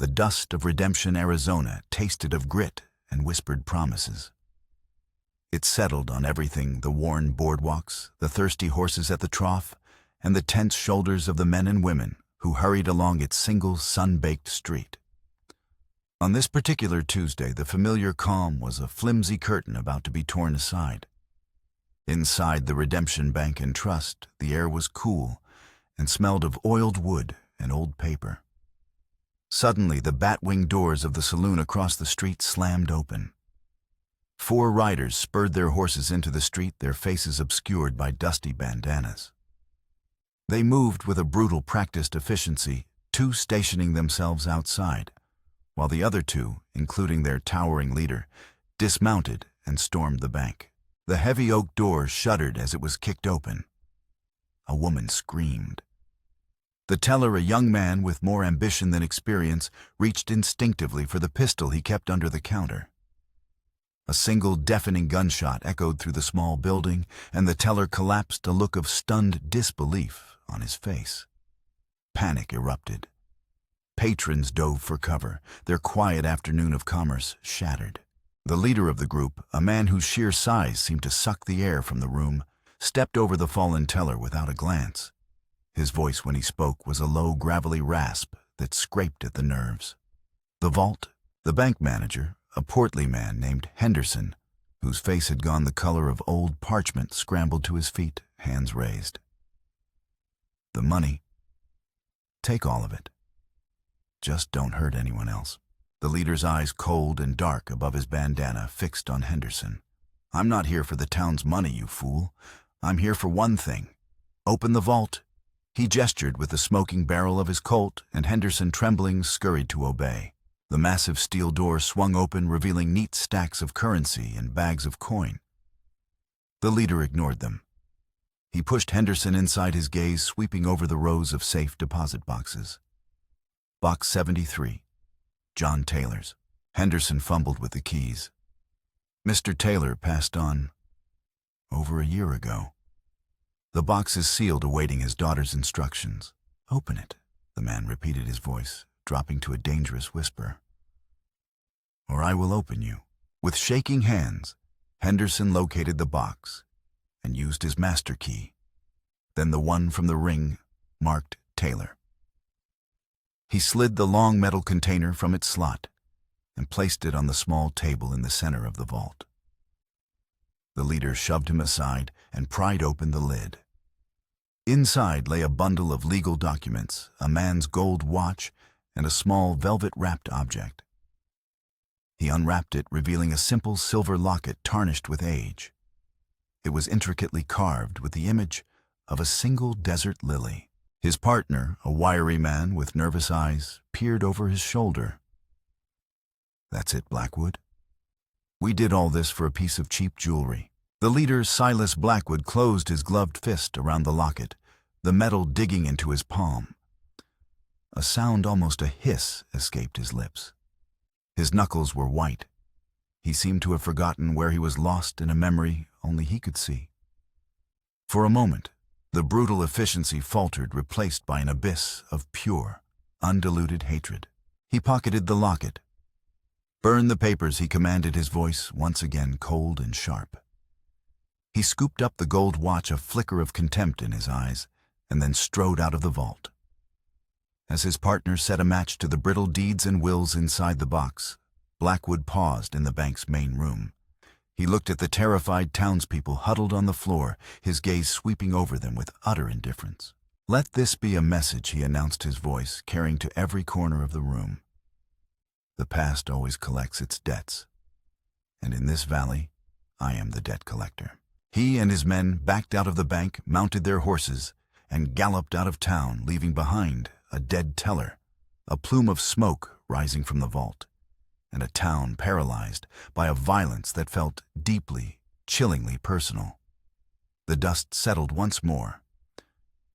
The dust of redemption, Arizona, tasted of grit and whispered promises. It settled on everything: the worn boardwalks, the thirsty horses at the trough, and the tense shoulders of the men and women who hurried along its single sun-baked street. On this particular Tuesday, the familiar calm was a flimsy curtain about to be torn aside. Inside the Redemption Bank and Trust, the air was cool and smelled of oiled wood and old paper. Suddenly, the bat-wing doors of the saloon across the street slammed open. 4 riders spurred their horses into the street, their faces obscured by dusty bandanas. They moved with a brutal, practiced efficiency, 2 stationing themselves outside, while the other 2, including their towering leader, dismounted and stormed the bank. The heavy oak door shuddered as it was kicked open. A woman screamed. The teller, a young man with more ambition than experience, reached instinctively for the pistol he kept under the counter. A single deafening gunshot echoed through the small building, and the teller collapsed, a look of stunned disbelief on his face. Panic erupted. Patrons dove for cover, their quiet afternoon of commerce shattered. The leader of the group, a man whose sheer size seemed to suck the air from the room, stepped over the fallen teller without a glance. His voice when he spoke was a low, gravelly rasp that scraped at the nerves. The vault, the bank manager, a portly man named Henderson, whose face had gone the color of old parchment, scrambled to his feet, hands raised. The money. Take all of it. Just don't hurt anyone else. The leader's eyes, cold and dark above his bandana, fixed on Henderson. I'm not here for the town's money, you fool. I'm here for one thing. Open the vault. He gestured with the smoking barrel of his Colt, and Henderson, trembling, scurried to obey. The massive steel door swung open, revealing neat stacks of currency and bags of coin. The leader ignored them. He pushed Henderson inside, his gaze sweeping over the rows of safe deposit boxes. Box 73. John Taylor's. Henderson fumbled with the keys. Mr. Taylor passed on over a year ago. The box is sealed, awaiting his daughter's instructions. Open it, the man repeated, his voice dropping to a dangerous whisper. Or I will open you. With shaking hands, Henderson located the box and used his master key, then the one from the ring marked Taylor. He slid the long metal container from its slot and placed it on the small table in the center of the vault. The leader shoved him aside and pried open the lid. Inside lay a bundle of legal documents, a man's gold watch, and a small velvet-wrapped object. He unwrapped it, revealing a simple silver locket tarnished with age. It was intricately carved with the image of a single desert lily. His partner, a wiry man with nervous eyes, peered over his shoulder. That's it, Blackwood. We did all this for a piece of cheap jewelry. The leader, Silas Blackwood, closed his gloved fist around the locket, the metal digging into his palm. A sound, almost a hiss, escaped his lips. His knuckles were white. He seemed to have forgotten where he was, lost in a memory only he could see. For a moment, the brutal efficiency faltered, replaced by an abyss of pure, undiluted hatred. He pocketed the locket. Burn the papers, he commanded, his voice once again cold and sharp. He scooped up the gold watch, a flicker of contempt in his eyes, and then strode out of the vault. As his partner set a match to the brittle deeds and wills inside the box, Blackwood paused in the bank's main room. He looked at the terrified townspeople huddled on the floor, his gaze sweeping over them with utter indifference. Let this be a message, he announced, his voice carrying to every corner of the room. The past always collects its debts, and in this valley, I am the debt collector. He and his men backed out of the bank, mounted their horses, and galloped out of town, leaving behind a dead teller, a plume of smoke rising from the vault, and a town paralyzed by a violence that felt deeply, chillingly personal. The dust settled once more,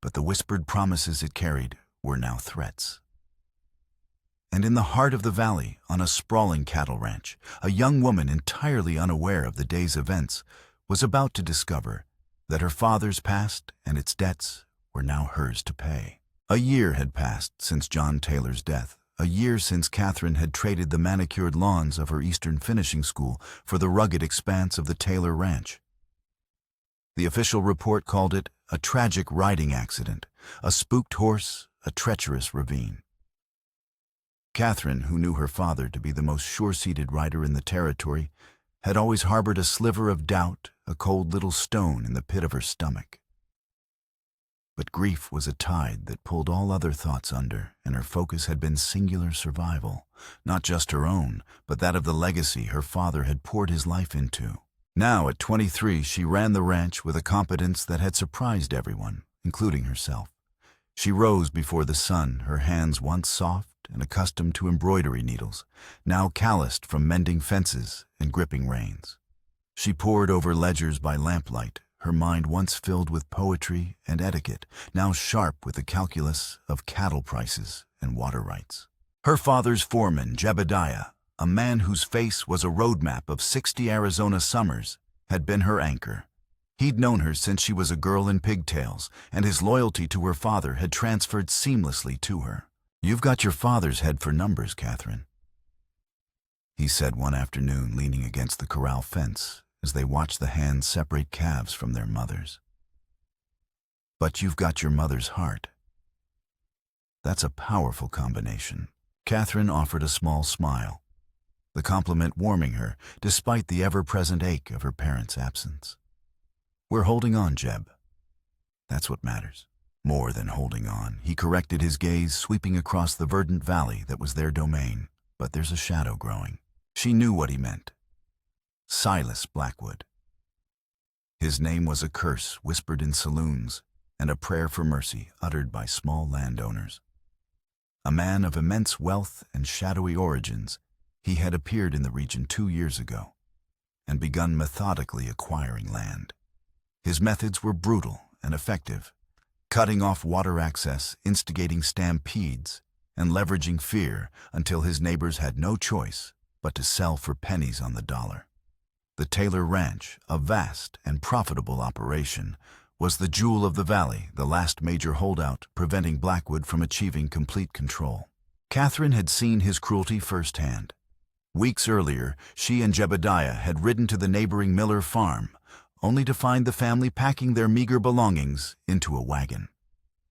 but the whispered promises it carried were now threats. And in the heart of the valley, on a sprawling cattle ranch, a young woman, entirely unaware of the day's events, was about to discover that her father's past and its debts were now hers to pay. A year had passed since John Taylor's death, a year since Catherine had traded the manicured lawns of her Eastern finishing school for the rugged expanse of the Taylor Ranch. The official report called it a tragic riding accident, a spooked horse, a treacherous ravine. Catherine, who knew her father to be the most sure-seated rider in the territory, had always harbored a sliver of doubt, a cold little stone in the pit of her stomach. But grief was a tide that pulled all other thoughts under, and her focus had been singular survival, not just her own, but that of the legacy her father had poured his life into. Now, at 23, she ran the ranch with a competence that had surprised everyone, including herself. She rose before the sun, her hands once soft and accustomed to embroidery needles, now calloused from mending fences and gripping reins. She pored over ledgers by lamplight, her mind once filled with poetry and etiquette, now sharp with the calculus of cattle prices and water rights. Her father's foreman, Jebediah, a man whose face was a roadmap of 60 Arizona summers, had been her anchor. He'd known her since she was a girl in pigtails, and his loyalty to her father had transferred seamlessly to her. "You've got your father's head for numbers, Catherine," he said one afternoon, leaning against the corral fence as they watched the hands separate calves from their mothers. "But you've got your mother's heart." That's a powerful combination. Catherine offered a small smile, the compliment warming her despite the ever-present ache of her parents' absence. "We're holding on, Jeb. That's what matters." More than holding on, he corrected his gaze, sweeping across the verdant valley that was their domain. "But there's a shadow growing." She knew what he meant. Silas Blackwood. His name was a curse whispered in saloons and a prayer for mercy uttered by small landowners. A man of immense wealth and shadowy origins, he had appeared in the region 2 years ago and begun methodically acquiring land. His methods were brutal and effective, cutting off water access, instigating stampedes, and leveraging fear until his neighbors had no choice but to sell for pennies on the dollar. The Taylor Ranch, a vast and profitable operation, was the jewel of the valley, the last major holdout preventing Blackwood from achieving complete control. Catherine had seen his cruelty firsthand. Weeks earlier, she and Jebediah had ridden to the neighboring Miller farm, only to find the family packing their meager belongings into a wagon.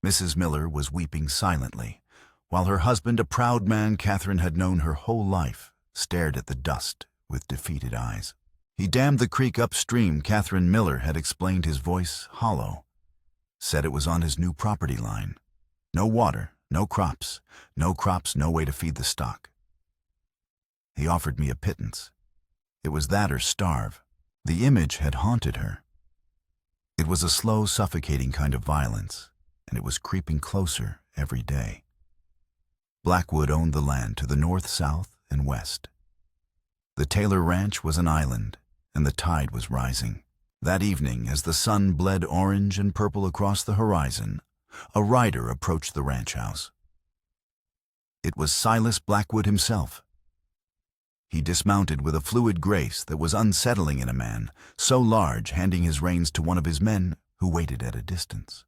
Mrs. Miller was weeping silently, while her husband, a proud man Catherine had known her whole life, stared at the dust with defeated eyes. "He dammed the creek upstream," Catherine Miller had explained, his voice hollow. "Said it was on his new property line. No water, no crops, no way to feed the stock. He offered me a pittance. It was that or starve." The image had haunted her. It was a slow, suffocating kind of violence, and it was creeping closer every day. Blackwood owned the land to the north, south, and west. The Taylor Ranch was an island, and the tide was rising. That evening, as the sun bled orange and purple across the horizon, a rider approached the ranch house. It was Silas Blackwood himself. He dismounted with a fluid grace that was unsettling in a man so large, handing his reins to one of his men who waited at a distance.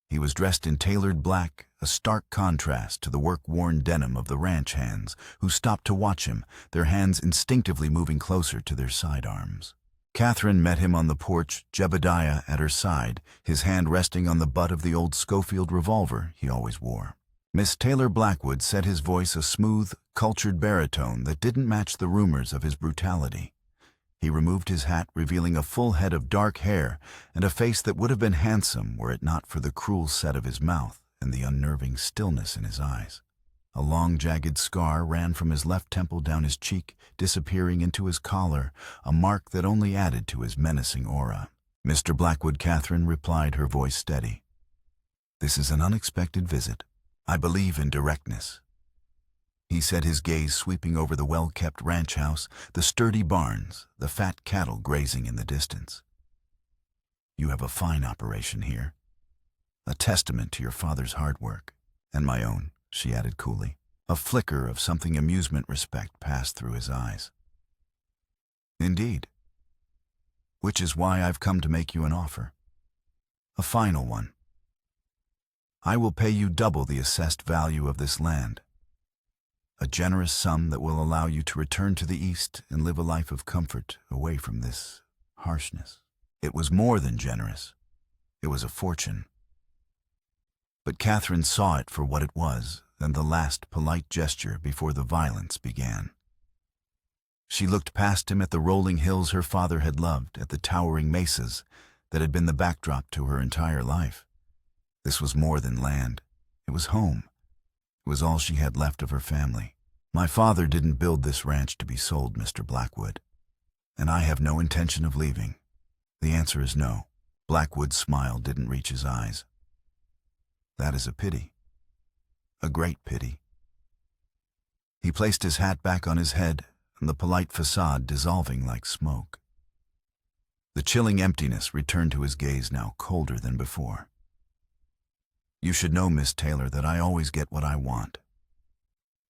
He was dressed in tailored black, a stark contrast to the work-worn denim of the ranch hands, who stopped to watch him, their hands instinctively moving closer to their sidearms. Catherine met him on the porch, Jebediah at her side, his hand resting on the butt of the old Schofield revolver he always wore. Miss Taylor Blackwood set his voice a smooth, cultured baritone that didn't match the rumors of his brutality. He removed his hat, revealing a full head of dark hair and a face that would have been handsome were it not for the cruel set of his mouth and the unnerving stillness in his eyes. A long, jagged scar ran from his left temple down his cheek, disappearing into his collar, a mark that only added to his menacing aura. "Mr. Blackwood," Catherine replied, her voice steady. "This is an unexpected visit. I believe in directness," he said, his gaze sweeping over the well-kept ranch house, the sturdy barns, the fat cattle grazing in the distance. "You have a fine operation here, a testament to your father's hard work, and my own," she added coolly. A flicker of something amusement respect passed through his eyes. "Indeed. Which is why I've come to make you an offer. A final one. I will pay you double the assessed value of this land, a generous sum that will allow you to return to the East and live a life of comfort away from this harshness. It was more than generous. It was a fortune. But Catherine saw it for what it was, and the last polite gesture before the violence began. She looked past him at the rolling hills her father had loved, at the towering mesas that had been the backdrop to her entire life. This was more than land. It was home. It was all she had left of her family. My father didn't build this ranch to be sold, Mr. Blackwood, and I have no intention of leaving. The answer is no. Blackwood's smile didn't reach his eyes. That is a pity. A great pity. He placed his hat back on his head, and the polite facade dissolving like smoke. The chilling emptiness returned to his gaze, now colder than before. You should know, Miss Taylor, that I always get what I want,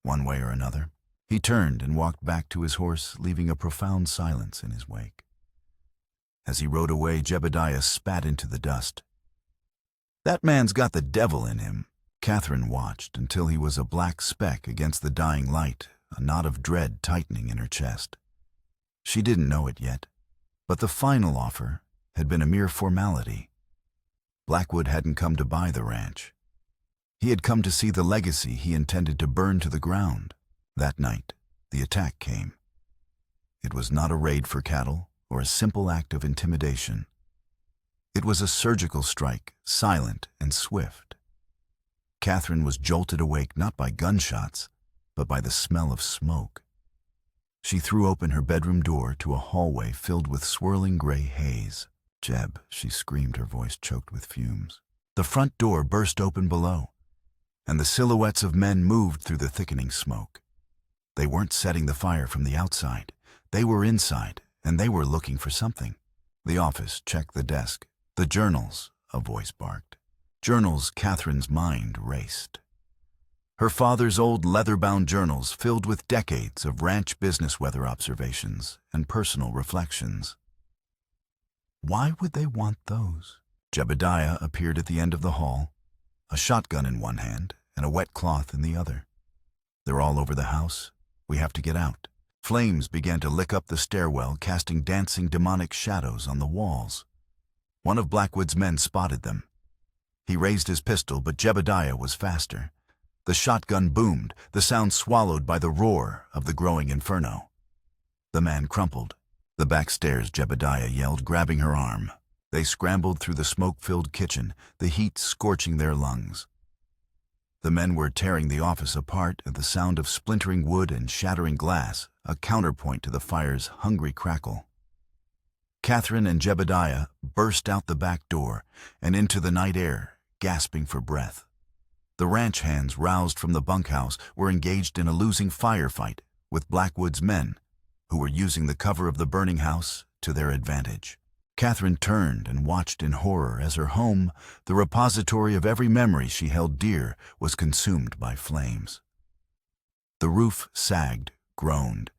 one way or another. He turned and walked back to his horse, leaving a profound silence in his wake. As he rode away, Jebediah spat into the dust. That man's got the devil in him. Catherine watched until he was a black speck against the dying light, a knot of dread tightening in her chest. She didn't know it yet, but the final offer had been a mere formality. Blackwood hadn't come to buy the ranch. He had come to see the legacy he intended to burn to the ground. That night, the attack came. It was not a raid for cattle or a simple act of intimidation. It was a surgical strike, silent and swift. Catherine was jolted awake not by gunshots, but by the smell of smoke. She threw open her bedroom door to a hallway filled with swirling gray haze. Jeb, she screamed, her voice choked with fumes. The front door burst open below, and the silhouettes of men moved through the thickening smoke. They weren't setting the fire from the outside. They were inside, and they were looking for something. The office checked the desk. The journals, a voice barked. Journals. Catherine's mind raced. Her father's old leather-bound journals filled with decades of ranch business weather observations and personal reflections. Why would they want those? Jebediah appeared at the end of the hall, a shotgun in one hand and a wet cloth in the other. They're all over the house. We have to get out. Flames began to lick up the stairwell, casting dancing demonic shadows on the walls. One of Blackwood's men spotted them. He raised his pistol, but Jebediah was faster. The shotgun boomed, the sound swallowed by the roar of the growing inferno. The man crumpled. The back stairs, Jebediah yelled, grabbing her arm. They scrambled through the smoke-filled kitchen, the heat scorching their lungs. The men were tearing the office apart at the sound of splintering wood and shattering glass, a counterpoint to the fire's hungry crackle. Catherine and Jebediah burst out the back door and into the night air, gasping for breath. The ranch hands, roused from the bunkhouse, were engaged in a losing firefight with Blackwood's men, who were using the cover of the burning house to their advantage. Catherine turned and watched in horror as her home, the repository of every memory she held dear, was consumed by flames. The roof sagged, groaned,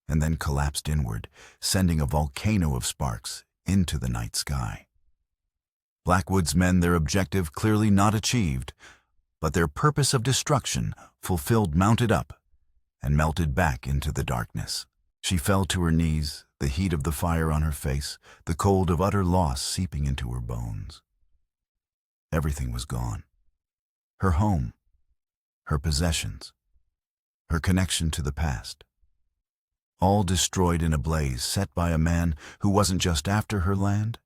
and then collapsed inward, sending a volcano of sparks into the night sky. Blackwood's men, their objective clearly not achieved, but their purpose of destruction fulfilled, mounted up and melted back into the darkness. She fell to her knees, the heat of the fire on her face, the cold of utter loss seeping into her bones. Everything was gone. Her home, her possessions, her connection to the past. All destroyed in a blaze set by a man who wasn't just after her land,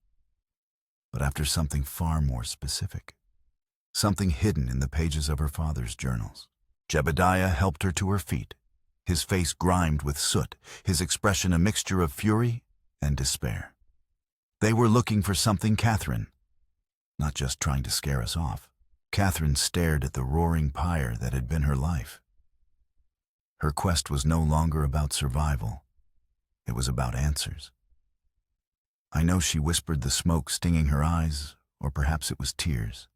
but after something far more specific. Something hidden in the pages of her father's journals. Jebediah helped her to her feet, his face grimed with soot, his expression a mixture of fury and despair. They were looking for something, Catherine, not just trying to scare us off. Catherine stared at the roaring pyre that had been her life. Her quest was no longer about survival. It was about answers. I know she whispered, the smoke stinging her eyes, or perhaps it was tears.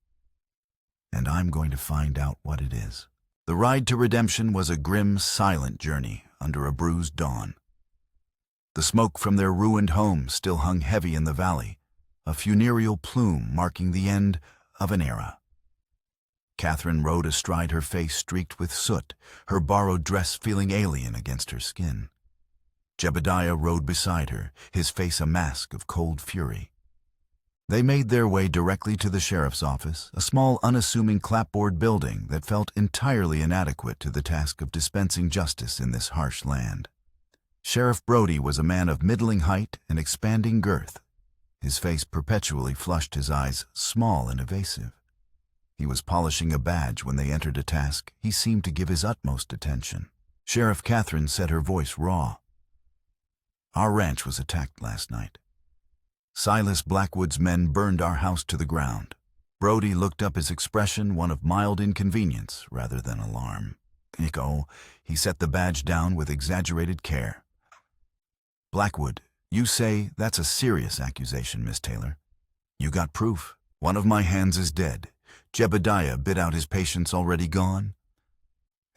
And I'm going to find out what it is. The ride to redemption was a grim, silent journey under a bruised dawn. The smoke from their ruined home still hung heavy in the valley, a funereal plume marking the end of an era. Catherine rode astride her face streaked with soot, her borrowed dress feeling alien against her skin. Jebediah rode beside her, his face a mask of cold fury. They made their way directly to the sheriff's office, a small, unassuming clapboard building that felt entirely inadequate to the task of dispensing justice in this harsh land. Sheriff Brody was a man of middling height and expanding girth. His face perpetually flushed, his eyes small and evasive. He was polishing a badge when they entered a task. He seemed to give his utmost attention. Sheriff Catherine said, her voice raw. "Our ranch was attacked last night. Silas Blackwood's men burned our house to the ground." Brody looked up, his expression one of mild inconvenience rather than alarm. "Nico," he set the badge down with exaggerated care. "Blackwood, you say that's a serious accusation, Miss Taylor. You got proof? One of my hands is dead. Jebediah bit out his patience already gone.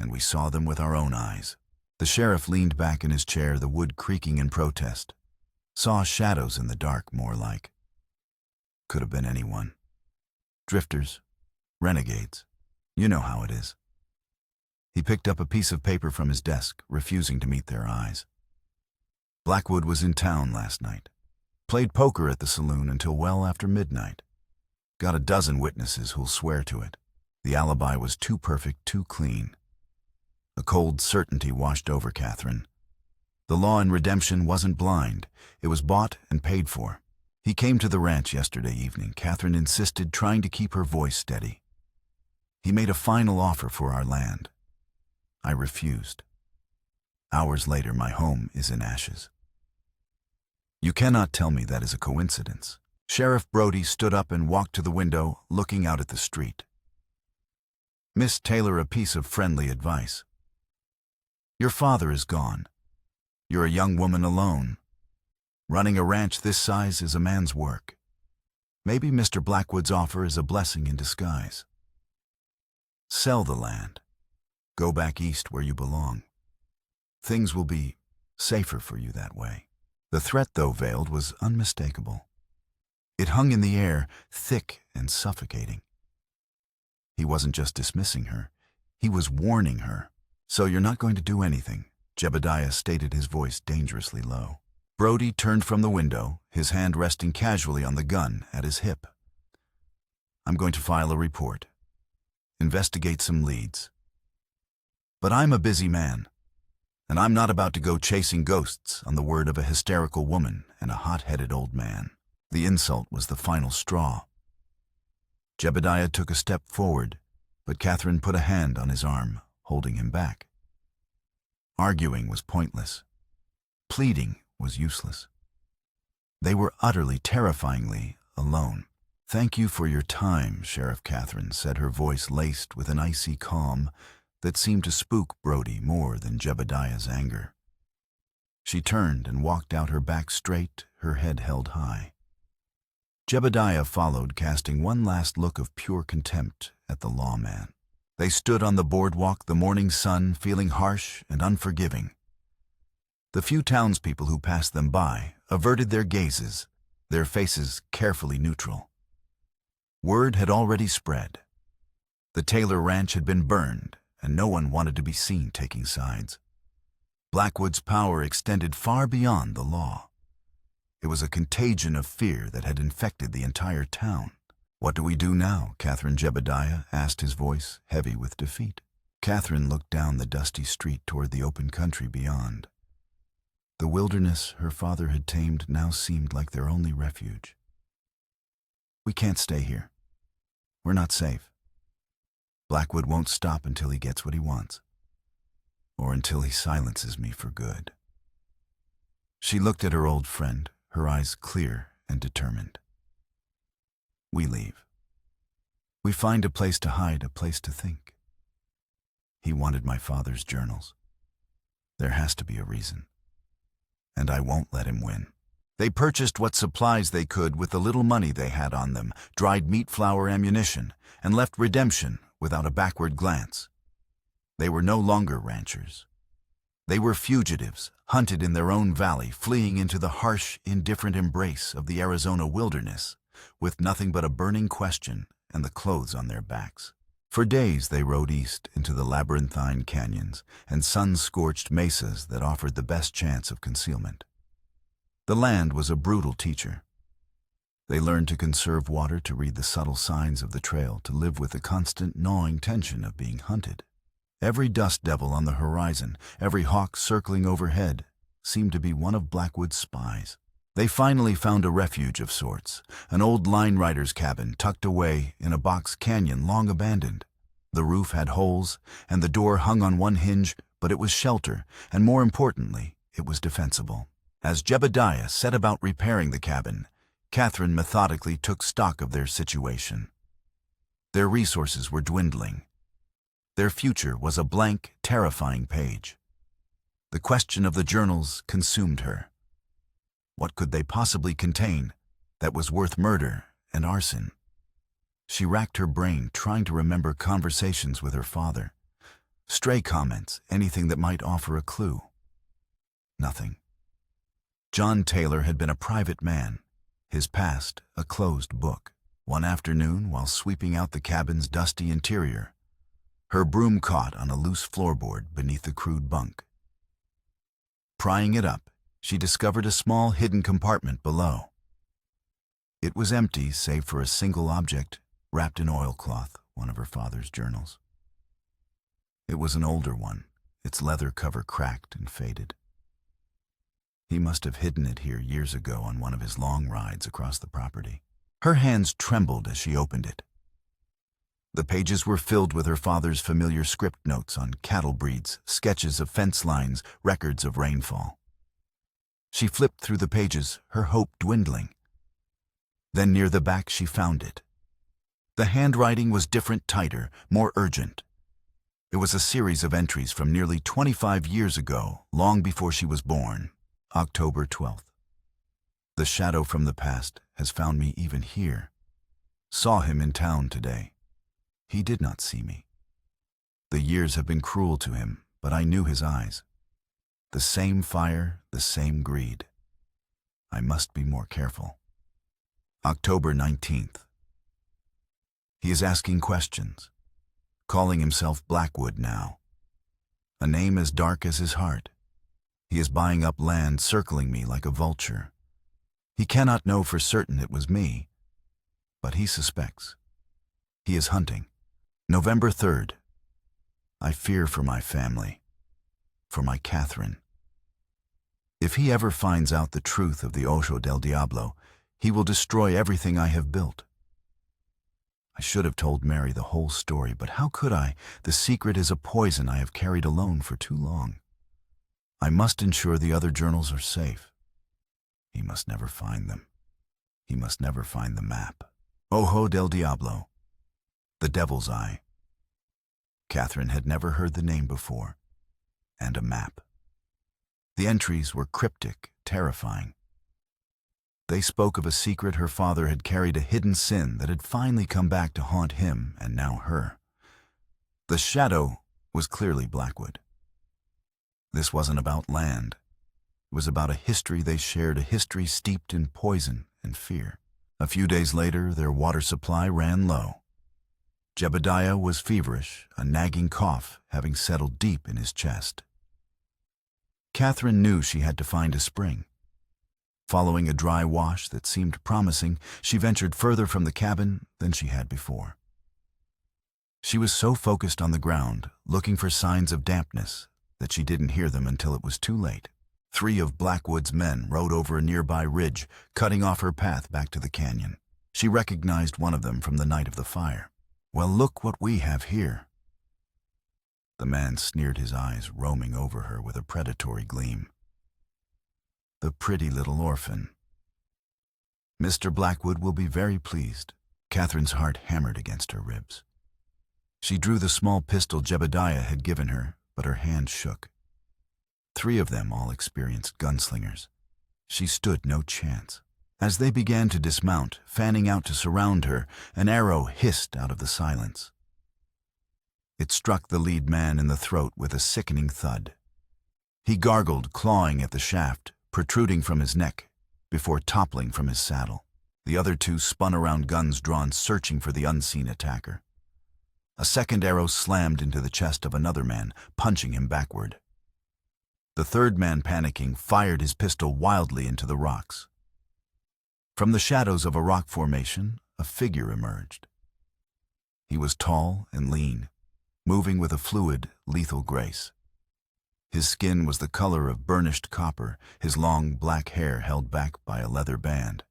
And we saw them with our own eyes." The sheriff leaned back in his chair, the wood creaking in protest. "Saw shadows in the dark, more like. Could have been anyone. Drifters, renegades. You know how it is." He picked up a piece of paper from his desk, refusing to meet their eyes. "Blackwood was in town last night. Played poker at the saloon until well after midnight. Got a dozen witnesses who'll swear to it. The alibi was too perfect, too clean." A cold certainty washed over Catherine. The law in redemption wasn't blind. It was bought and paid for. "He came to the ranch yesterday evening," Catherine insisted, trying to keep her voice steady. "He made a final offer for our land. I refused. Hours later, my home is in ashes. You cannot tell me that is a coincidence." Sheriff Brody stood up and walked to the window, looking out at the street. "Miss Taylor, a piece of friendly advice. Your father is gone. You're a young woman alone. Running a ranch this size is a man's work. Maybe Mr. Blackwood's offer is a blessing in disguise. Sell the land. Go back east where you belong. Things will be safer for you that way." The threat, though veiled, was unmistakable. It hung in the air, thick and suffocating. He wasn't just dismissing her. He was warning her. "So you're not going to do anything," Jebediah stated, his voice dangerously low. Brody turned from the window, his hand resting casually on the gun at his hip. "I'm going to file a report. Investigate some leads. But I'm a busy man, and I'm not about to go chasing ghosts on the word of a hysterical woman and a hot-headed old man." The insult was the final straw. Jebediah took a step forward, but Catherine put a hand on his arm, holding him back. Arguing was pointless. Pleading was useless. They were utterly, terrifyingly alone. "Thank you for your time," Sheriff Catherine said, her voice laced with an icy calm that seemed to spook Brody more than Jebediah's anger. She turned and walked out, her back straight, her head held high. Jebediah followed, casting one last look of pure contempt at the lawman. They stood on the boardwalk, the morning sun feeling harsh and unforgiving. The few townspeople who passed them by averted their gazes, their faces carefully neutral. Word had already spread. The Taylor ranch had been burned, and no one wanted to be seen taking sides. Blackwood's power extended far beyond the law. It was a contagion of fear that had infected the entire town. "What do we do now?" Catherine Jebediah asked, his voice heavy with defeat. Catherine looked down the dusty street toward the open country beyond. The wilderness her father had tamed now seemed like their only refuge. "We can't stay here. We're not safe. Blackwood won't stop until he gets what he wants, or until he silences me for good." She looked at her old friend, her eyes clear and determined. "We leave. We find a place to hide, a place to think. He wanted my father's journals. There has to be a reason. And I won't let him win." They purchased what supplies they could with the little money they had on them, dried meat, flour, ammunition, and left redemption without a backward glance. They were no longer ranchers. They were fugitives, hunted in their own valley, fleeing into the harsh, indifferent embrace of the Arizona wilderness, with nothing but a burning question and the clothes on their backs. For days they rode east into the labyrinthine canyons and sun-scorched mesas that offered the best chance of concealment. The land was a brutal teacher. They learned to conserve water, to read the subtle signs of the trail, to live with the constant gnawing tension of being hunted. Every dust devil on the horizon, every hawk circling overhead, seemed to be one of Blackwood's spies. They finally found a refuge of sorts, an old line rider's cabin tucked away in a box canyon long abandoned. The roof had holes, and the door hung on one hinge, but it was shelter, and more importantly, it was defensible. As Jebediah set about repairing the cabin, Catherine methodically took stock of their situation. Their resources were dwindling. Their future was a blank, terrifying page. The question of the journals consumed her. What could they possibly contain that was worth murder and arson? She racked her brain, trying to remember conversations with her father. Stray comments, anything that might offer a clue. Nothing. John Taylor had been a private man, his past a closed book. One afternoon, while sweeping out the cabin's dusty interior, her broom caught on a loose floorboard beneath the crude bunk. Prying it up, she discovered a small hidden compartment below. It was empty save for a single object wrapped in oilcloth, one of her father's journals. It was an older one, its leather cover cracked and faded. He must have hidden it here years ago on one of his long rides across the property. Her hands trembled as she opened it. The pages were filled with her father's familiar script notes on cattle breeds, sketches of fence lines, records of rainfall. She flipped through the pages, her hope dwindling. Then near the back she found it. The handwriting was different, tighter, more urgent. It was a series of entries from nearly 25 years ago, long before she was born. October 12th. The shadow from the past has found me even here. Saw him in town today. He did not see me. The years have been cruel to him, but I knew his eyes. The same fire, the same greed. I must be more careful. October 19th. He is asking questions, calling himself Blackwood now. A name as dark as his heart. He is buying up land, circling me like a vulture. He cannot know for certain it was me, but he suspects. He is hunting. November 3rd. I fear for my family, for my Catherine. If he ever finds out the truth of the Ojo del Diablo, he will destroy everything I have built. I should have told Mary the whole story, but how could I? The secret is a poison I have carried alone for too long. I must ensure the other journals are safe. He must never find them. He must never find the map. Ojo del Diablo. The Devil's Eye. Catherine had never heard the name before. And a map. The entries were cryptic, terrifying. They spoke of a secret her father had carried, a hidden sin that had finally come back to haunt him and now her. The shadow was clearly Blackwood. This wasn't about land. It was about a history they shared, a history steeped in poison and fear. A few days later, their water supply ran low. Jebediah was feverish, a nagging cough having settled deep in his chest. Catherine knew she had to find a spring. Following a dry wash that seemed promising, she ventured further from the cabin than she had before. She was so focused on the ground, looking for signs of dampness, that she didn't hear them until it was too late. 3 of Blackwood's men rode over a nearby ridge, cutting off her path back to the canyon. She recognized one of them from the night of the fire. "Well, look what we have here." The man sneered, his eyes roaming over her with a predatory gleam. "The pretty little orphan. Mr. Blackwood will be very pleased." Catherine's heart hammered against her ribs. She drew the small pistol Jebediah had given her, but her hand shook. 3 of them, all experienced gunslingers. She stood no chance. As they began to dismount, fanning out to surround her, an arrow hissed out of the silence. It struck the lead man in the throat with a sickening thud. He gargled, clawing at the shaft, protruding from his neck, before toppling from his saddle. The other 2 spun around, guns drawn, searching for the unseen attacker. A second arrow slammed into the chest of another man, punching him backward. The third man, panicking, fired his pistol wildly into the rocks. From the shadows of a rock formation, a figure emerged. He was tall and lean, moving with a fluid, lethal grace. His skin was the color of burnished copper, his long black hair held back by a leather band.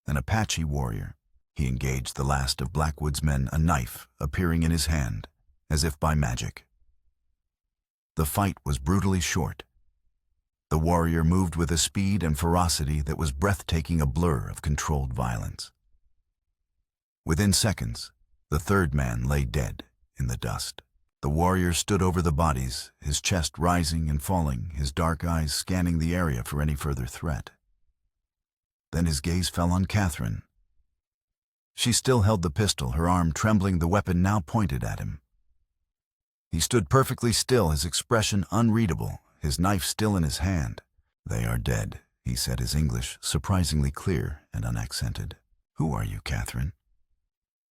An Apache warrior, he engaged the last of Blackwood's men, a knife appearing in his hand, as if by magic. The fight was brutally short. The warrior moved with a speed and ferocity that was breathtaking, a blur of controlled violence. Within seconds, the third man lay dead in the dust. The warrior stood over the bodies, his chest rising and falling, his dark eyes scanning the area for any further threat. Then his gaze fell on Catherine. She still held the pistol, her arm trembling, the weapon now pointed at him. He stood perfectly still, his expression unreadable, his knife still in his hand. "They are dead," he said, his English surprisingly clear and unaccented. "Who are you, Catherine?"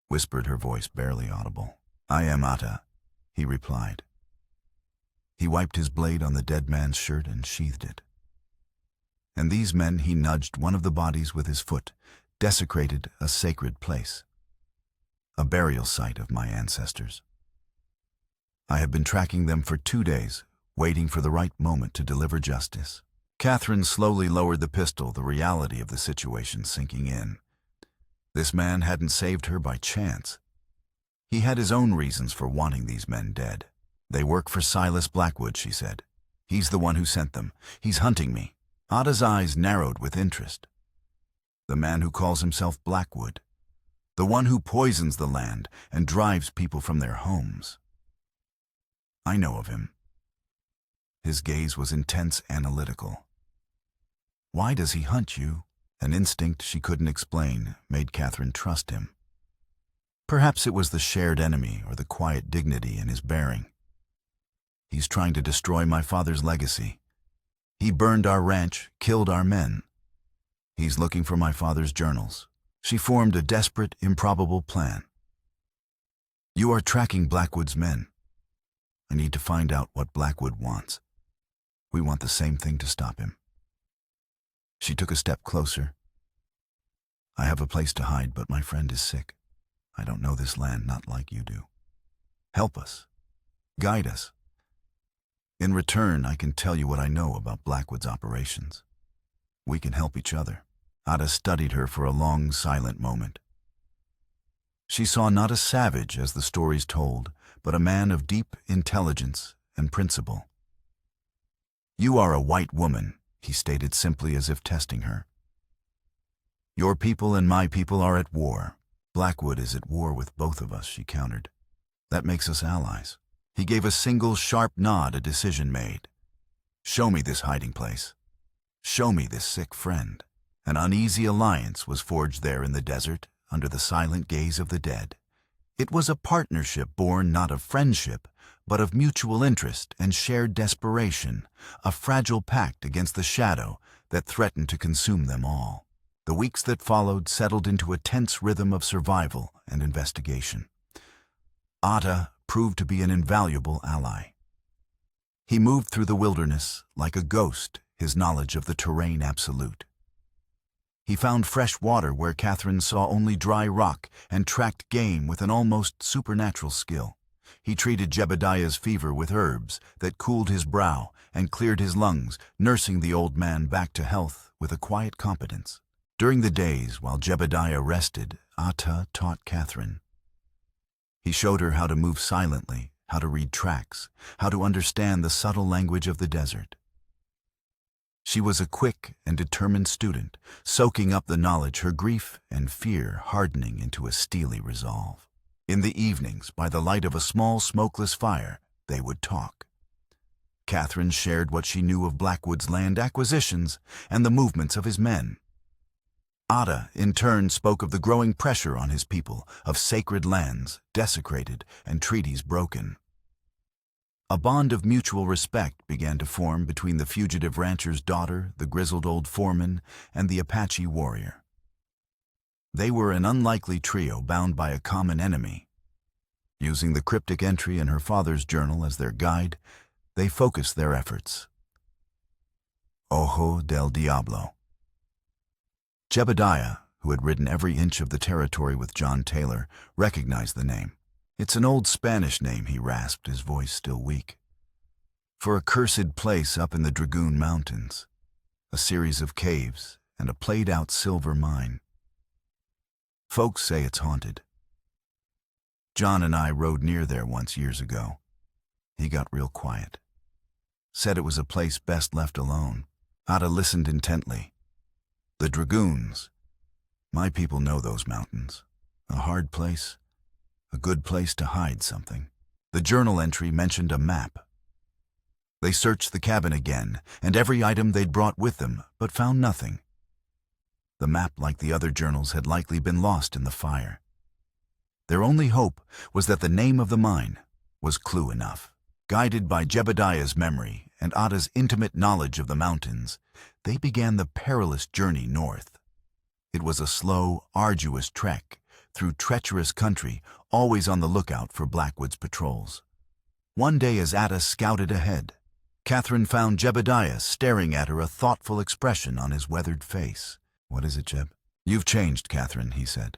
whispered her voice, barely audible. "I am Atta," he replied. He wiped his blade on the dead man's shirt and sheathed it. "And these men," he nudged one of the bodies with his foot, "desecrated a sacred place, a burial site of my ancestors. I have been tracking them for 2 days, waiting for the right moment to deliver justice." Catherine slowly lowered the pistol, the reality of the situation sinking in. This man hadn't saved her by chance. He had his own reasons for wanting these men dead. "They work for Silas Blackwood," she said. "He's the one who sent them. He's hunting me." Atta's eyes narrowed with interest. "The man who calls himself Blackwood. The one who poisons the land and drives people from their homes. I know of him." His gaze was intense, analytical. "Why does he hunt you?" An instinct she couldn't explain made Catherine trust him. Perhaps it was the shared enemy or the quiet dignity in his bearing. "He's trying to destroy my father's legacy. He burned our ranch, killed our men. He's looking for my father's journals." She formed a desperate, improbable plan. "You are tracking Blackwood's men. I need to find out what Blackwood wants. We want the same thing to stop him." She took a step closer. "I have a place to hide, but my friend is sick. I don't know this land, not like you do. Help us. Guide us. In return, I can tell you what I know about Blackwood's operations. We can help each other." Atta studied her for a long, silent moment. She saw not a savage, as the stories told, but a man of deep intelligence and principle. "You are a white woman," he stated simply, as if testing her. "Your people and my people are at war. Blackwood is at war with both of us," she countered. "That makes us allies." He gave a single sharp nod, a decision made. "Show me this hiding place. Show me this sick friend." An uneasy alliance was forged there in the desert, under the silent gaze of the dead. It was a partnership born not of friendship, but of mutual interest and shared desperation, a fragile pact against the shadow that threatened to consume them all. The weeks that followed settled into a tense rhythm of survival and investigation. Atta proved to be an invaluable ally. He moved through the wilderness like a ghost, his knowledge of the terrain absolute. He found fresh water where Catherine saw only dry rock and tracked game with an almost supernatural skill. He treated Jebediah's fever with herbs that cooled his brow and cleared his lungs, nursing the old man back to health with a quiet competence. During the days while Jebediah rested, Atta taught Catherine. He showed her how to move silently, how to read tracks, how to understand the subtle language of the desert. She was a quick and determined student, soaking up the knowledge, her grief and fear hardening into a steely resolve. In the evenings, by the light of a small smokeless fire, they would talk. Catherine shared what she knew of Blackwood's land acquisitions and the movements of his men. Atta, in turn, spoke of the growing pressure on his people, of sacred lands desecrated and treaties broken. A bond of mutual respect began to form between the fugitive rancher's daughter, the grizzled old foreman, and the Apache warrior. They were an unlikely trio bound by a common enemy. Using the cryptic entry in her father's journal as their guide, they focused their efforts. Ojo del Diablo. Jebediah, who had ridden every inch of the territory with John Taylor, recognized the name. "It's an old Spanish name," he rasped, his voice still weak. "For a cursed place up in the Dragoon Mountains. A series of caves and a played-out silver mine. Folks say it's haunted. John and I rode near there once years ago. He got real quiet. Said it was a place best left alone." Ada listened intently. "The Dragoons. My people know those mountains. A hard place, a good place to hide something." The journal entry mentioned a map. They searched the cabin again, and every item they'd brought with them, but found nothing. The map, like the other journals, had likely been lost in the fire. Their only hope was that the name of the mine was clue enough. Guided by Jebediah's memory and Ada's intimate knowledge of the mountains, they began the perilous journey north. It was a slow, arduous trek through treacherous country, always on the lookout for Blackwood's patrols. One day as Ada scouted ahead, Catherine found Jebediah staring at her, a thoughtful expression on his weathered face. "What is it, Jeb?" "You've changed, Catherine," he said.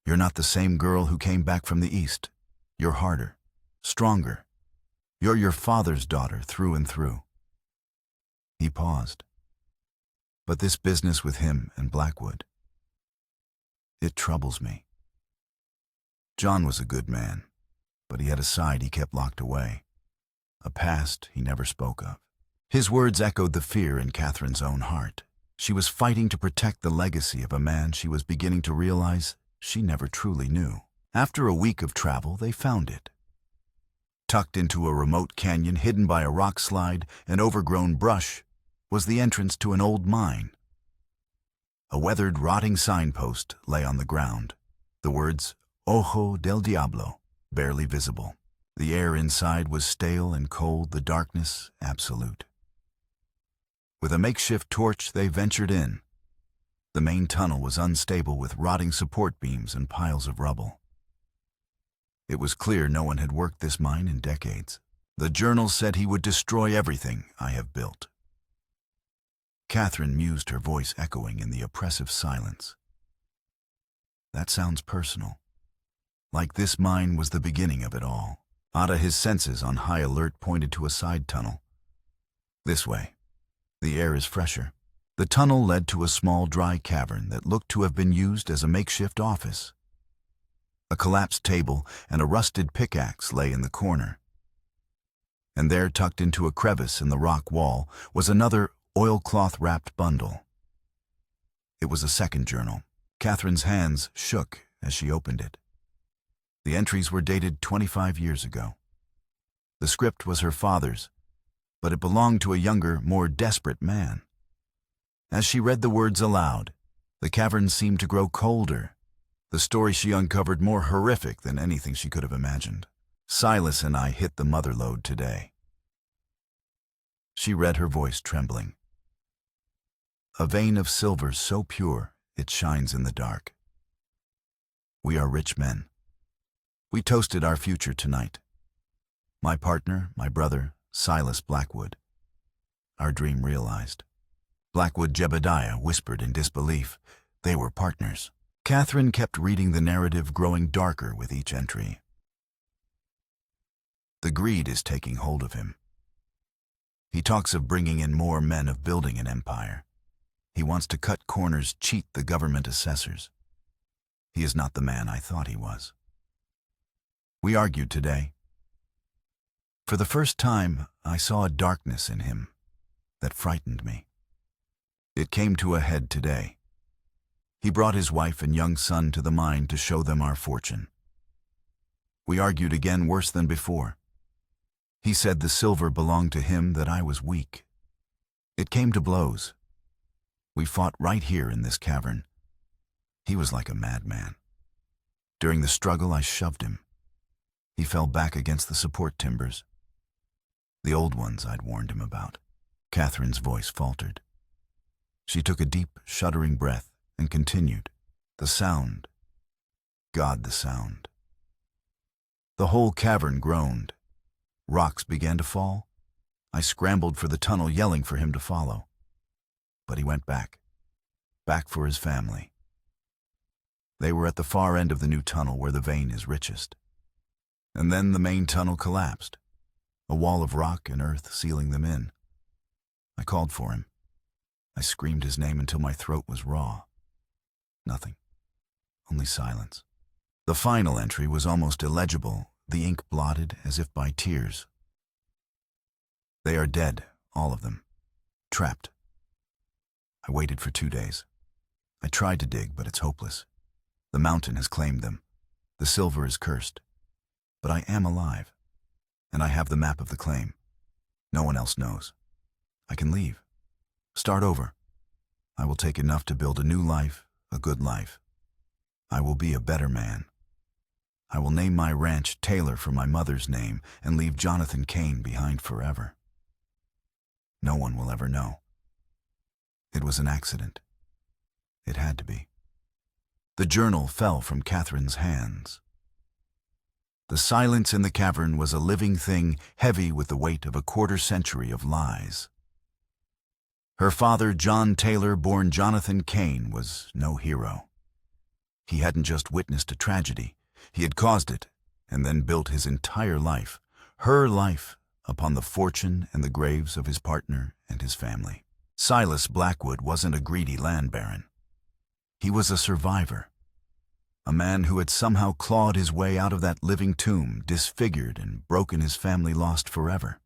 "You're not the same girl who came back from the East. You're harder, stronger. You're your father's daughter through and through." He paused. "But this business with him and Blackwood, it troubles me. John was a good man, but he had a side he kept locked away, a past he never spoke of." His words echoed the fear in Catherine's own heart. She was fighting to protect the legacy of a man she was beginning to realize she never truly knew. After a week of travel, they found it. Tucked into a remote canyon hidden by a rock slide and overgrown brush was the entrance to an old mine. A weathered, rotting signpost lay on the ground, the words "Ojo del Diablo" barely visible. The air inside was stale and cold, the darkness absolute. With a makeshift torch, they ventured in. The main tunnel was unstable with rotting support beams and piles of rubble. It was clear no one had worked this mine in decades. "The journal said he would destroy everything I have built." Catherine mused, her voice echoing in the oppressive silence. "That sounds personal. Like this mine was the beginning of it all." Ada, his senses on high alert, pointed to a side tunnel. "This way. The air is fresher." The tunnel led to a small, dry cavern that looked to have been used as a makeshift office. A collapsed table and a rusted pickaxe lay in the corner. And there, tucked into a crevice in the rock wall, was another oilcloth-wrapped bundle. It was a second journal. Catherine's hands shook as she opened it. The entries were dated 25 years ago. The script was her father's, but it belonged to a younger, more desperate man. As she read the words aloud, the cavern seemed to grow colder, the story she uncovered more horrific than anything she could have imagined. "Silas and I hit the mother lode today." She read, her voice trembling. "A vein of silver so pure it shines in the dark. We are rich men. We toasted our future tonight. My partner, my brother, Silas Blackwood. Our dream realized." Blackwood, Jebediah whispered in disbelief. They were partners. Catherine kept reading the narrative, growing darker with each entry. "The greed is taking hold of him. He talks of bringing in more men, of building an empire. He wants to cut corners, cheat the government assessors. He is not the man I thought he was. We argued today. For the first time, I saw a darkness in him that frightened me. It came to a head today. He brought his wife and young son to the mine to show them our fortune. We argued again, worse than before. He said the silver belonged to him, that I was weak. It came to blows. We fought right here in this cavern. He was like a madman. During the struggle, I shoved him. He fell back against the support timbers. The old ones I'd warned him about." Catherine's voice faltered. She took a deep, shuddering breath and continued. "The sound. God, the sound. The whole cavern groaned. Rocks began to fall. I scrambled for the tunnel, yelling for him to follow. But he went back for his family. They were at the far end of the new tunnel where the vein is richest. And then the main tunnel collapsed, a wall of rock and earth sealing them in. I called for him. I screamed his name until my throat was raw. Nothing. Only silence. The final entry was almost illegible, the ink blotted as if by tears. They are dead, all of them. Trapped. I waited for 2 days. I tried to dig, but it's hopeless. The mountain has claimed them. The silver is cursed. But I am alive, and I have the map of the claim. No one else knows. I can leave. Start over. I will take enough to build a new life, a good life. I will be a better man. I will name my ranch Taylor for my mother's name and leave Jonathan Kane behind forever. No one will ever know. It was an accident. It had to be. The journal fell from Catherine's hands. The silence in the cavern was a living thing, heavy with the weight of a quarter-century of lies. Her father, John Taylor, born Jonathan Kane, was no hero. He hadn't just witnessed a tragedy. He had caused it, and then built his entire life, her life, upon the fortune and the graves of his partner and his family. Silas Blackwood wasn't a greedy land baron. He was a survivor, a man who had somehow clawed his way out of that living tomb, disfigured and broken his family lost forever.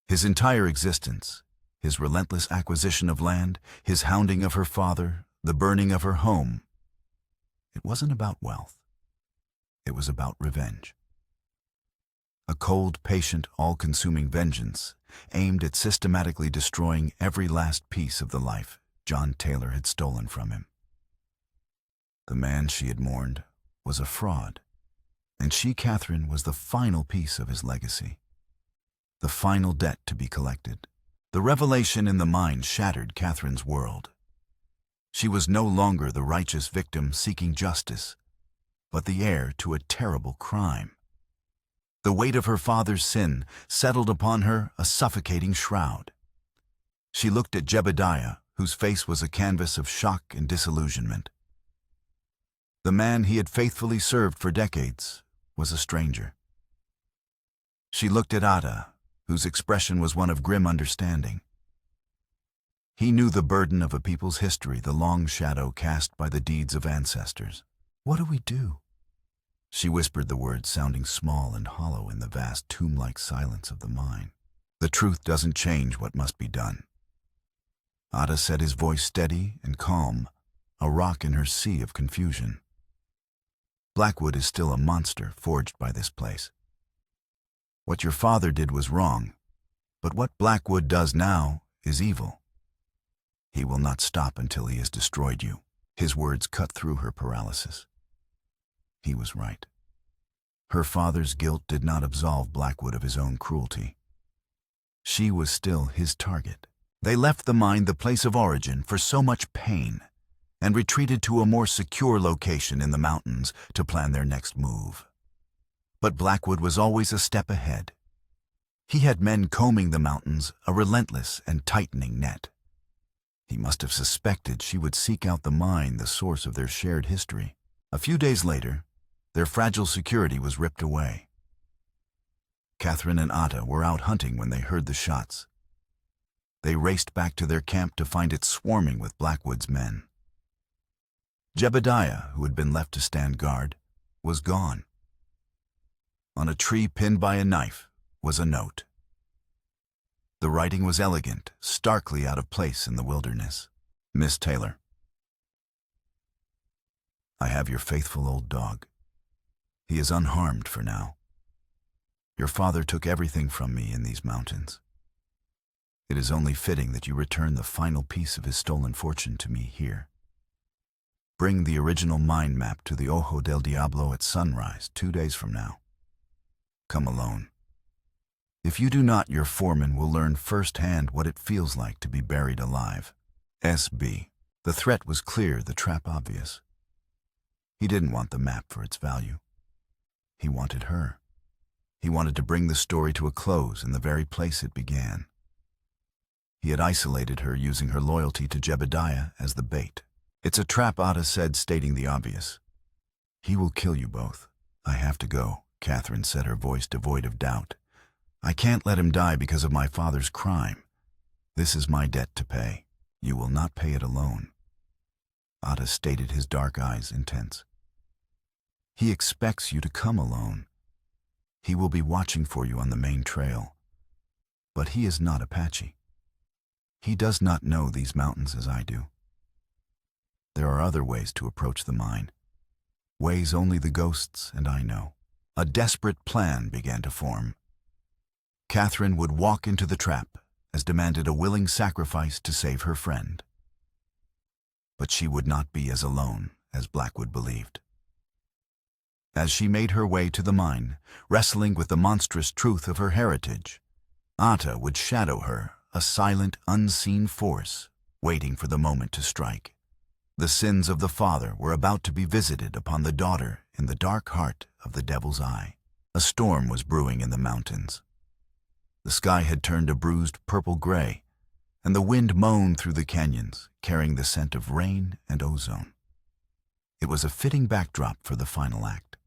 His entire existence, his relentless acquisition of land, his hounding of her father, the burning of her home, it wasn't about wealth. It was about revenge. A cold, patient, all-consuming vengeance aimed at systematically destroying every last piece of the life John Taylor had stolen from him. The man she had mourned was a fraud, and she, Catherine, was the final piece of his legacy, the final debt to be collected. The revelation in the mine shattered Catherine's world. She was no longer the righteous victim seeking justice, but the heir to a terrible crime. The weight of her father's sin settled upon her, a suffocating shroud. She looked at Jebediah, whose face was a canvas of shock and disillusionment. The man he had faithfully served for decades was a stranger. She looked at Ada, whose expression was one of grim understanding. He knew the burden of a people's history, the long shadow cast by the deeds of ancestors. "What do we do?" She whispered the words, sounding small and hollow in the vast tomb-like silence of the mine. "The truth doesn't change what must be done." Ada said, his voice steady and calm, a rock in her sea of confusion. "Blackwood is still a monster forged by this place. What your father did was wrong, but what Blackwood does now is evil. He will not stop until he has destroyed you." His words cut through her paralysis. He was right. Her father's guilt did not absolve Blackwood of his own cruelty. She was still his target. They left the mine, the place of origin for so much pain, and retreated to a more secure location in the mountains to plan their next move. But Blackwood was always a step ahead. He had men combing the mountains, a relentless and tightening net. He must have suspected she would seek out the mine, the source of their shared history. A few days later, their fragile security was ripped away. Catherine and Ada were out hunting when they heard the shots. They raced back to their camp to find it swarming with Blackwood's men. Jebediah, who had been left to stand guard, was gone. On a tree pinned by a knife was a note. The writing was elegant, starkly out of place in the wilderness. "Miss Taylor, I have your faithful old dog. He is unharmed for now. Your father took everything from me in these mountains. It is only fitting that you return the final piece of his stolen fortune to me here. Bring the original mine map to the Ojo del Diablo at sunrise 2 days from now. Come alone. If you do not, your foreman will learn firsthand what it feels like to be buried alive. S.B." The threat was clear, the trap obvious. He didn't want the map for its value. He wanted her. He wanted to bring the story to a close in the very place it began. He had isolated her using her loyalty to Jebediah as the bait. "It's a trap," Ada said, stating the obvious. "He will kill you both." "I have to go," Catherine said, her voice devoid of doubt. "I can't let him die because of my father's crime. This is my debt to pay. You will not pay it alone." Ada stated, his dark eyes intense. "He expects you to come alone. He will be watching for you on the main trail. But he is not Apache. He does not know these mountains as I do. There are other ways to approach the mine, ways only the ghosts and I know." A desperate plan began to form. Catherine would walk into the trap, as demanded a willing sacrifice to save her friend. But she would not be as alone as Blackwood believed. As she made her way to the mine, wrestling with the monstrous truth of her heritage, Ata would shadow her, a silent, unseen force, waiting for the moment to strike. The sins of the father were about to be visited upon the daughter in the dark heart of the Devil's Eye. A storm was brewing in the mountains. The sky had turned a bruised purple-gray, and the wind moaned through the canyons, carrying the scent of rain and ozone. It was a fitting backdrop for the final act.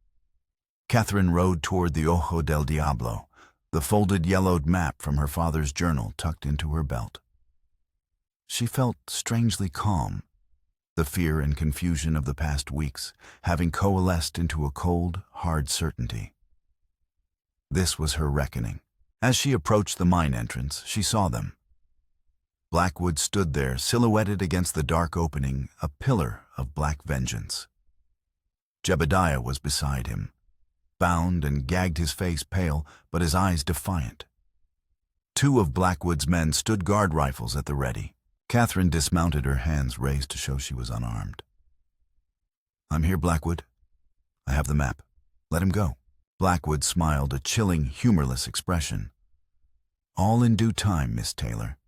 Catherine rode toward the Ojo del Diablo, the folded yellowed map from her father's journal tucked into her belt. She felt strangely calm, the fear and confusion of the past weeks having coalesced into a cold, hard certainty. This was her reckoning. As she approached the mine entrance, she saw them. Blackwood stood there, silhouetted against the dark opening, a pillar of black vengeance. Jebediah was beside him, bound and gagged, his face pale, but his eyes defiant. Two of Blackwood's men stood guard rifles at the ready. Catherine dismounted, her hands raised to show she was unarmed. "I'm here, Blackwood. I have the map. Let him go." Blackwood smiled, a chilling, humorless expression. "All in due time, Miss Taylor.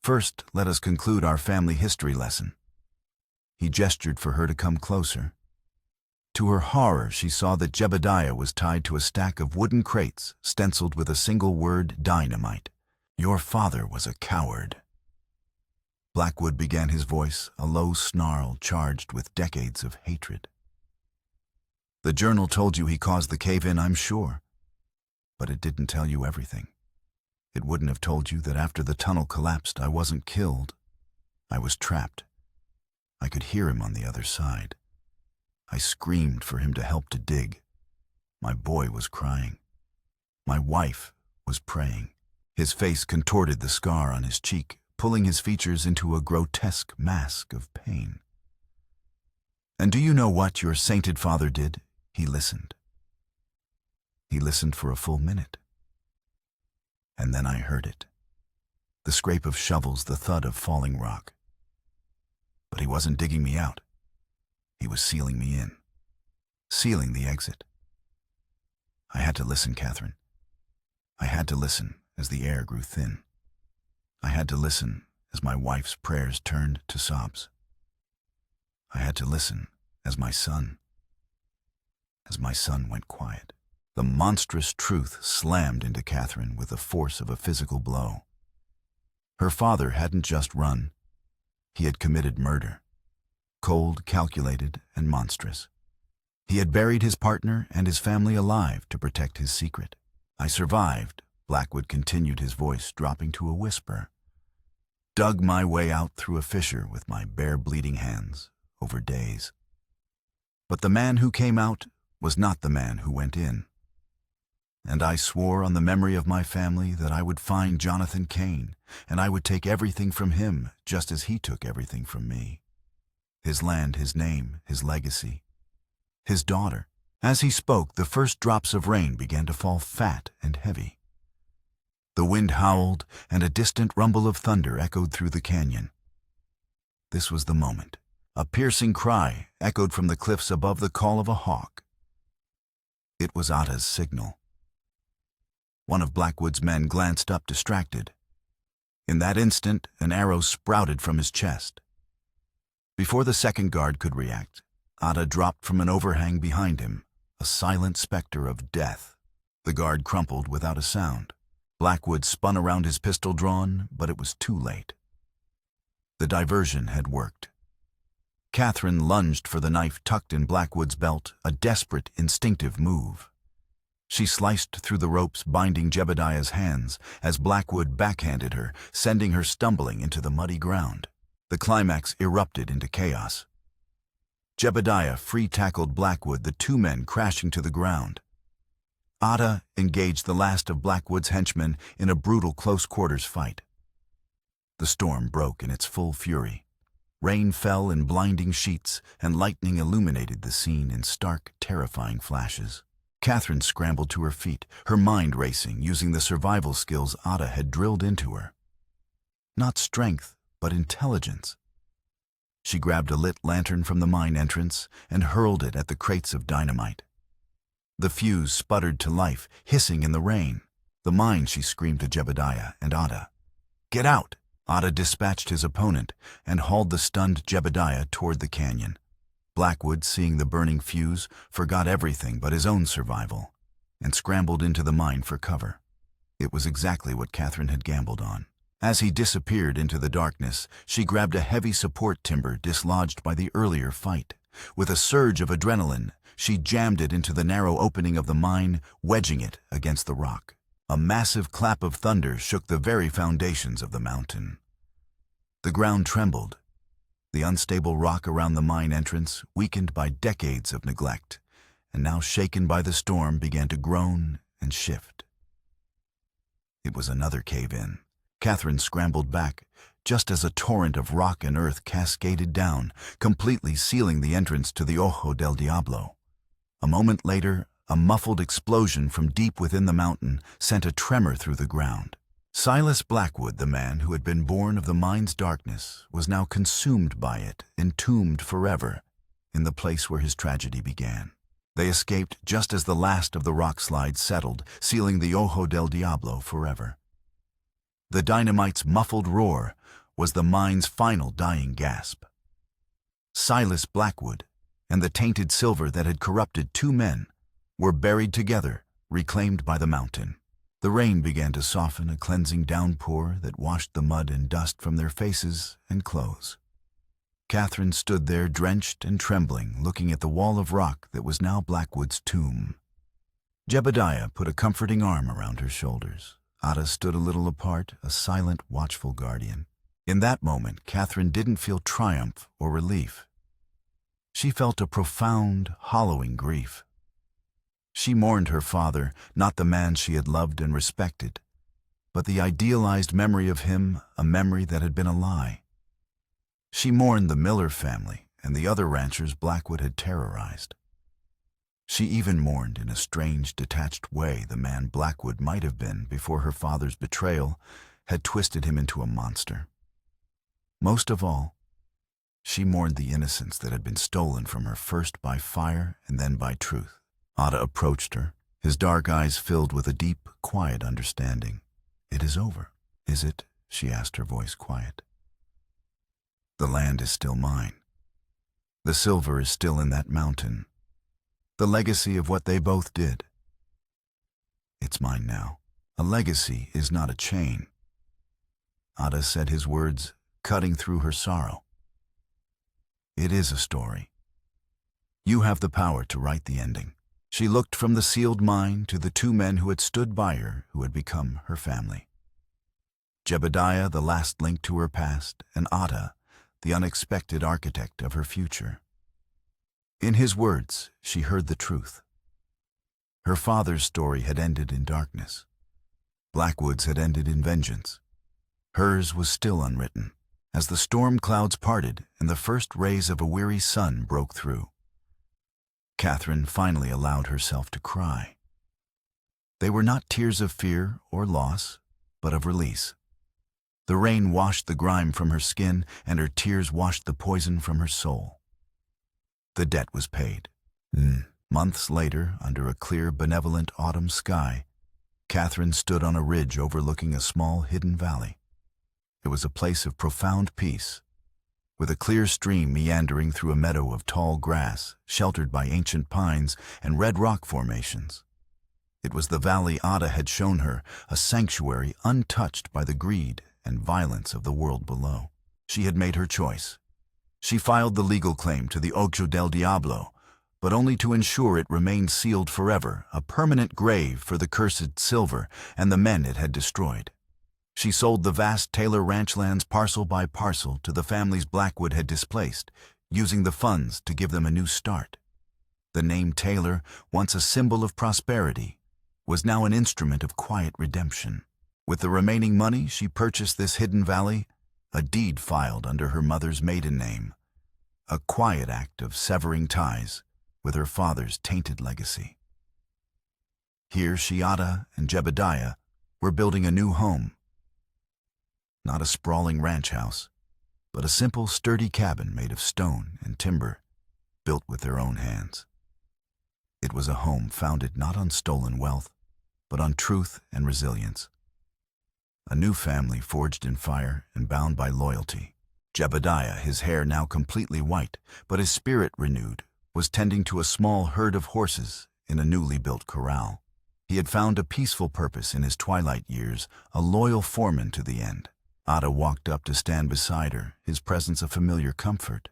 First, let us conclude our family history lesson." He gestured for her to come closer. To her horror, she saw that Jebediah was tied to a stack of wooden crates stenciled with a single word, dynamite. "Your father was a coward." Blackwood began, his voice a low snarl charged with decades of hatred. "The journal told you he caused the cave-in, I'm sure. But it didn't tell you everything. It wouldn't have told you that after the tunnel collapsed, I wasn't killed. I was trapped. I could hear him on the other side. I screamed for him to help to dig. My boy was crying. My wife was praying." His face contorted, the scar on his cheek, pulling his features into a grotesque mask of pain. "And do you know what your sainted father did?" He listened. He listened for a full minute. And then I heard it. The scrape of shovels, the thud of falling rock. But he wasn't digging me out. He was sealing me in. Sealing the exit. I had to listen, Catherine. I had to listen as the air grew thin. I had to listen as my wife's prayers turned to sobs. I had to listen as my son went quiet. The monstrous truth slammed into Catherine with the force of a physical blow. Her father hadn't just run. He had committed murder. Cold, calculated, and monstrous. He had buried his partner and his family alive to protect his secret. "I survived," Blackwood continued, his voice dropping to a whisper. "Dug my way out through a fissure with my bare, bleeding hands over days. But the man who came out was not the man who went in. And I swore on the memory of my family that I would find Jonathan Kane, and I would take everything from him just as he took everything from me. His land, his name, his legacy, his daughter." As he spoke, the first drops of rain began to fall fat and heavy. The wind howled, and a distant rumble of thunder echoed through the canyon. This was the moment. A piercing cry echoed from the cliffs above, the call of a hawk. It was Ata's signal. One of Blackwood's men glanced up, distracted. In that instant, an arrow sprouted from his chest. Before the second guard could react, Ata dropped from an overhang behind him, a silent specter of death. The guard crumpled without a sound. Blackwood spun around, his pistol drawn, but it was too late. The diversion had worked. Catherine lunged for the knife tucked in Blackwood's belt, a desperate, instinctive move. She sliced through the ropes binding Jebediah's hands as Blackwood backhanded her, sending her stumbling into the muddy ground. The climax erupted into chaos. Jebediah free-tackled Blackwood, the two men crashing to the ground. Ada engaged the last of Blackwood's henchmen in a brutal close-quarters fight. The storm broke in its full fury. Rain fell in blinding sheets, and lightning illuminated the scene in stark, terrifying flashes. Catherine scrambled to her feet, her mind racing, using the survival skills Ada had drilled into her. Not strength, but intelligence. She grabbed a lit lantern from the mine entrance and hurled it at the crates of dynamite. The fuse sputtered to life, hissing in the rain. "The mine," she screamed to Jebediah and Ada. "Get out!" Ada dispatched his opponent and hauled the stunned Jebediah toward the canyon. Blackwood, seeing the burning fuse, forgot everything but his own survival and scrambled into the mine for cover. It was exactly what Catherine had gambled on. As he disappeared into the darkness, she grabbed a heavy support timber dislodged by the earlier fight. With a surge of adrenaline, she jammed it into the narrow opening of the mine, wedging it against the rock. A massive clap of thunder shook the very foundations of the mountain. The ground trembled. The unstable rock around the mine entrance, weakened by decades of neglect, and now shaken by the storm, began to groan and shift. It was another cave-in. Catherine scrambled back, just as a torrent of rock and earth cascaded down, completely sealing the entrance to the Ojo del Diablo. A moment later, a muffled explosion from deep within the mountain sent a tremor through the ground. Silas Blackwood, the man who had been born of the mine's darkness, was now consumed by it, entombed forever, in the place where his tragedy began. They escaped just as the last of the rock slides settled, sealing the Ojo del Diablo forever. The dynamite's muffled roar was the mine's final dying gasp. Silas Blackwood and the tainted silver that had corrupted two men were buried together, reclaimed by the mountain. The rain began to soften, a cleansing downpour that washed the mud and dust from their faces and clothes. Catherine stood there, drenched and trembling, looking at the wall of rock that was now Blackwood's tomb. Jebediah put a comforting arm around her shoulders. Ada stood a little apart, a silent, watchful guardian. In that moment, Catherine didn't feel triumph or relief. She felt a profound, hollowing grief. She mourned her father, not the man she had loved and respected, but the idealized memory of him, a memory that had been a lie. She mourned the Miller family and the other ranchers Blackwood had terrorized. She even mourned, in a strange, detached way, the man Blackwood might have been before her father's betrayal had twisted him into a monster. Most of all, she mourned the innocence that had been stolen from her, first by fire and then by truth. Ada approached her, his dark eyes filled with a deep, quiet understanding. "It is over, is it?" she asked, her voice quiet. "The land is still mine. The silver is still in that mountain. The legacy of what they both did. It's mine now. A legacy is not a chain." Ada said, his words cutting through her sorrow. "It is a story. You have the power to write the ending." She looked from the sealed mine to the two men who had stood by her, who had become her family. Jebediah, the last link to her past, and Ada, the unexpected architect of her future. In his words, she heard the truth. Her father's story had ended in darkness. Blackwood's had ended in vengeance. Hers was still unwritten. As the storm clouds parted and the first rays of a weary sun broke through, Catherine finally allowed herself to cry. They were not tears of fear or loss, but of release. The rain washed the grime from her skin, and her tears washed the poison from her soul. The debt was paid. Months later, under a clear, benevolent autumn sky, Catherine stood on a ridge overlooking a small, hidden valley. It was a place of profound peace, with a clear stream meandering through a meadow of tall grass, sheltered by ancient pines and red rock formations. It was the valley Ada had shown her, a sanctuary untouched by the greed and violence of the world below. She had made her choice. She filed the legal claim to the Ojo del Diablo, but only to ensure it remained sealed forever, a permanent grave for the cursed silver and the men it had destroyed. She sold the vast Taylor ranch lands parcel by parcel to the families Blackwood had displaced, using the funds to give them a new start. The name Taylor, once a symbol of prosperity, was now an instrument of quiet redemption. With the remaining money, she purchased this hidden valley, a deed filed under her mother's maiden name, a quiet act of severing ties with her father's tainted legacy. Here, Ada and Jebediah were building a new home. Not a sprawling ranch house, but a simple, sturdy cabin made of stone and timber, built with their own hands. It was a home founded not on stolen wealth, but on truth and resilience. A new family forged in fire and bound by loyalty. Jebediah, his hair now completely white, but his spirit renewed, was tending to a small herd of horses in a newly built corral. He had found a peaceful purpose in his twilight years, a loyal foreman to the end. Ada walked up to stand beside her, his presence a familiar comfort.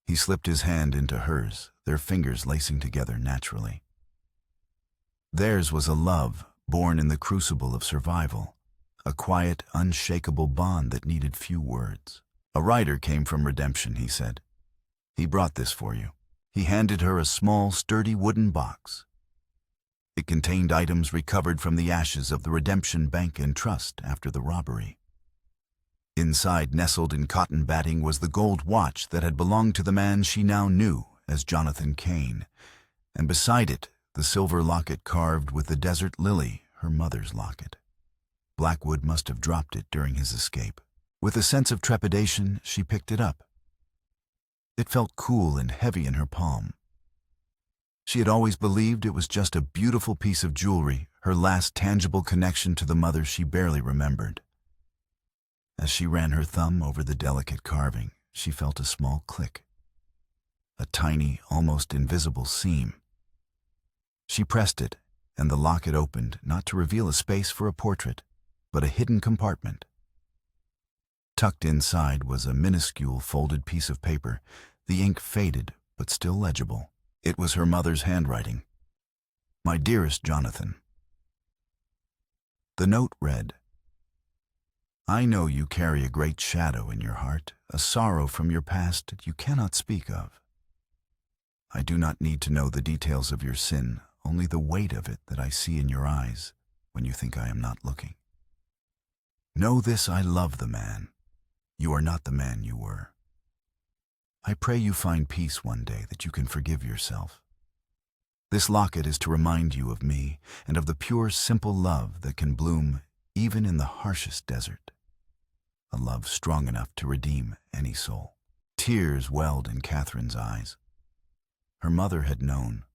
He slipped his hand into hers, their fingers lacing together naturally. Theirs was a love born in the crucible of survival, a quiet, unshakable bond that needed few words. "A rider came from Redemption," he said. "He brought this for you." He handed her a small, sturdy wooden box. It contained items recovered from the ashes of the Redemption Bank and Trust after the robbery. Inside, nestled in cotton batting, was the gold watch that had belonged to the man she now knew as Jonathan Kane, and beside it, the silver locket carved with the desert lily, her mother's locket. Blackwood must have dropped it during his escape. With a sense of trepidation, she picked it up. It felt cool and heavy in her palm. She had always believed it was just a beautiful piece of jewelry, her last tangible connection to the mother she barely remembered. As she ran her thumb over the delicate carving, she felt a small click. A tiny, almost invisible seam. She pressed it, and the locket opened, not to reveal a space for a portrait, but a hidden compartment. Tucked inside was a minuscule folded piece of paper, the ink faded but still legible. It was her mother's handwriting. "My dearest Jonathan." The note read, "I know you carry a great shadow in your heart, a sorrow from your past that you cannot speak of. I do not need to know the details of your sin, only the weight of it that I see in your eyes when you think I am not looking. Know this, I love the man. You are not the man you were. I pray you find peace one day, that you can forgive yourself. This locket is to remind you of me and of the pure, simple love that can bloom even in the harshest desert. A love strong enough to redeem any soul." Tears welled in Catherine's eyes. Her mother had known.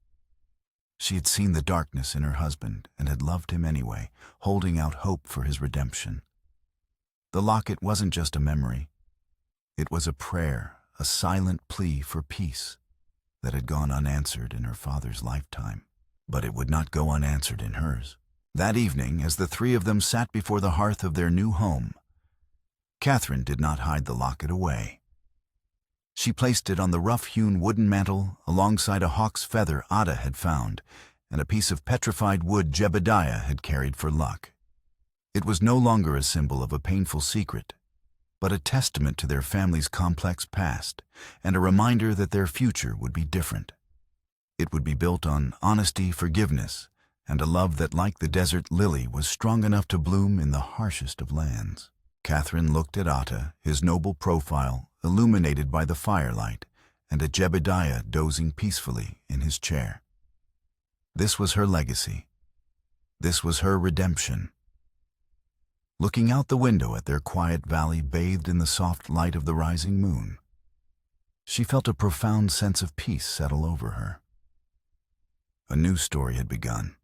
She had seen the darkness in her husband and had loved him anyway, holding out hope for his redemption. The locket wasn't just a memory. It was a prayer, a silent plea for peace that had gone unanswered in her father's lifetime. But it would not go unanswered in hers. That evening, as the three of them sat before the hearth of their new home, Catherine did not hide the locket away. She placed it on the rough-hewn wooden mantel alongside a hawk's feather Ada had found and a piece of petrified wood Jebediah had carried for luck. It was no longer a symbol of a painful secret, but a testament to their family's complex past and a reminder that their future would be different. It would be built on honesty, forgiveness, and a love that, like the desert lily, was strong enough to bloom in the harshest of lands. Catherine looked at Atta, his noble profile illuminated by the firelight, and at Jebediah dozing peacefully in his chair. This was her legacy. This was her redemption. Looking out the window at their quiet valley bathed in the soft light of the rising moon, she felt a profound sense of peace settle over her. A new story had begun.